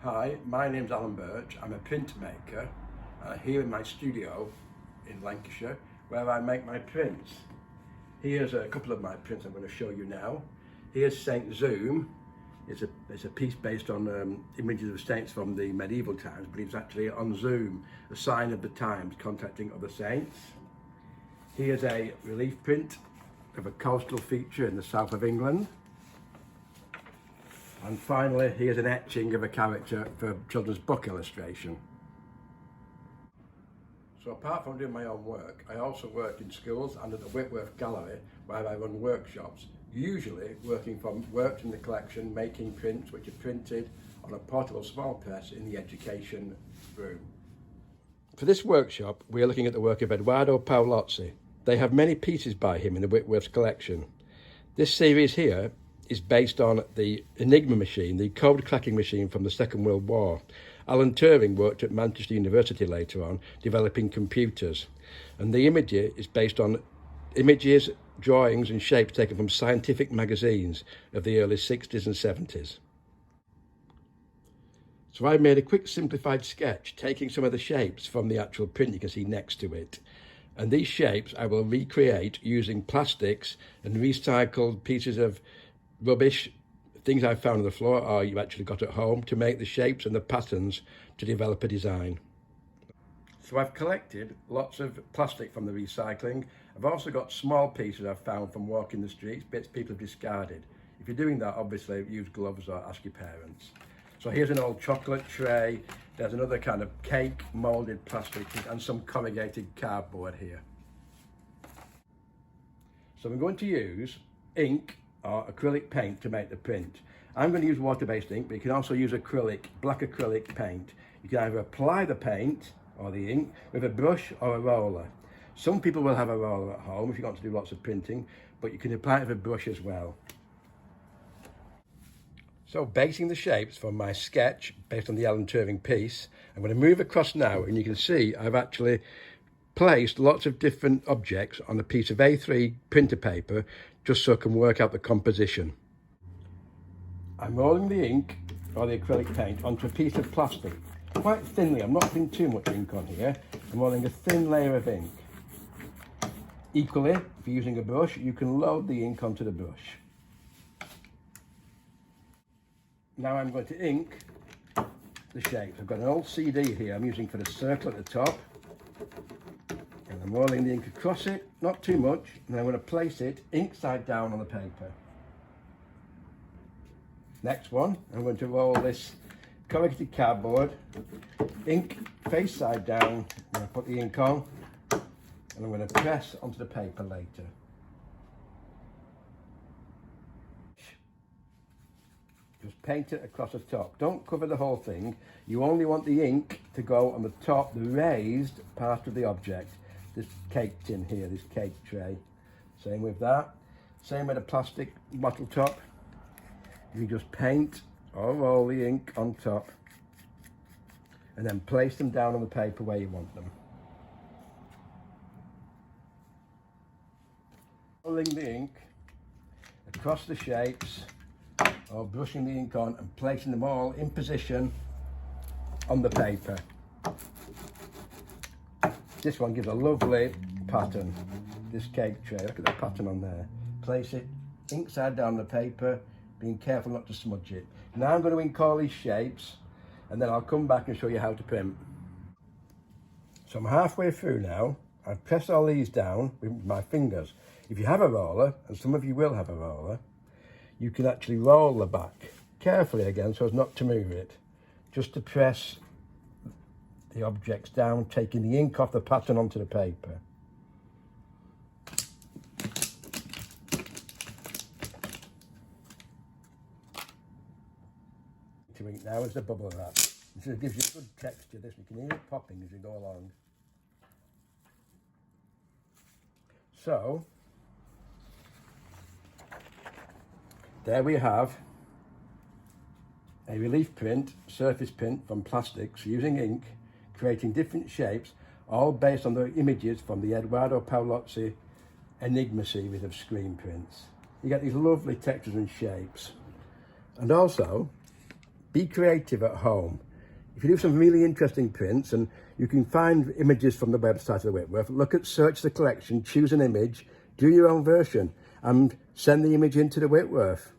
Hi, my name's Alan Birch. I'm a printmaker here in my studio in Lancashire where I make my prints. Here's a couple of my prints I'm going to show you now. Here's Saint Zoom. It's a piece based on images of saints from the medieval times, but it's actually on Zoom, a sign of the times, contacting other saints. Here's a relief print of a coastal feature in the south of England. And finally, here's an etching of a character for a children's book illustration. So apart from doing my own work, I also work in schools and at the Whitworth gallery where I run workshops, usually working from works in the collection, making prints which are printed on a portable small press in the education room. For this workshop, we are looking at the work of Eduardo Paolozzi. They have many pieces by him in the Whitworth collection. This series here is based on the Enigma Machine, the code cracking machine from the Second World War. Alan Turing worked at Manchester University later on, developing computers. And the image is based on images, drawings and shapes taken from scientific magazines of the early 60s and 70s. So I made a quick simplified sketch, taking some of the shapes from the actual print you can see next to it. And these shapes I will recreate using plastics and recycled pieces of rubbish, things I've found on the floor or you've actually got at home, to make the shapes and the patterns to develop a design. So I've collected lots of plastic from the recycling. I've also got small pieces I've found from walking the streets, bits people have discarded. If you're doing that, obviously use gloves or ask your parents. So here's an old chocolate tray. There's another kind of cake moulded plastic and some corrugated cardboard here. So I'm going to use ink or acrylic paint to make the print. I'm going to use water-based ink, but you can also use acrylic, black acrylic paint. You can either apply the paint or the ink with a brush or a roller. Some people will have a roller at home if you want to do lots of printing, but you can apply it with a brush as well. So basing the shapes from my sketch based on the Alan Turing piece, I'm going to move across now, and you can see I've actually placed lots of different objects on a piece of A3 printer paper just so I can work out the composition. I'm rolling the ink or the acrylic paint onto a piece of plastic quite thinly. I'm not putting too much ink on here. I'm rolling a thin layer of ink. Equally, if you're using a brush, you can load the ink onto the brush. Now I'm going to ink the shapes. I've got an old CD here I'm using for the circle at the top. And I'm rolling the ink across it, not too much, and I'm going to place it ink side down on the paper. Next one, I'm going to roll this corrugated cardboard, ink face side down, and I put the ink on, and I'm going to press onto the paper later. Just paint it across the top. Don't cover the whole thing. You only want the ink to go on the top, the raised part of the object. This cake tin here, this cake tray. Same with that. Same with a plastic bottle top. You just paint or roll the ink on top and then place them down on the paper where you want them. Rolling the ink across the shapes or brushing the ink on and placing them all in position on the paper. This one gives a lovely pattern, this cake tray. Look at the pattern on there. Place it ink side down on the paper, being careful not to smudge it. Now I'm going to ink all these shapes and then I'll come back and show you how to print. So I'm halfway through now. I've pressed all these down with my fingers. If you have a roller, and some of you will have a roller, you can actually roll the back carefully again so as not to move it, just to press the objects down, taking the ink off the pattern onto the paper. To ink now is the bubble wrap. This gives you a good texture. This you can hear it popping as you go along. So there we have a relief print, surface print from plastics using ink, creating different shapes, all based on the images from the Eduardo Paolozzi Enigma series of screen prints. You get these lovely textures and shapes. And also, Be creative at home. If you do some really interesting prints, and you can find images from the website of the Whitworth, search the collection, choose an image, do your own version, and send the image into the Whitworth.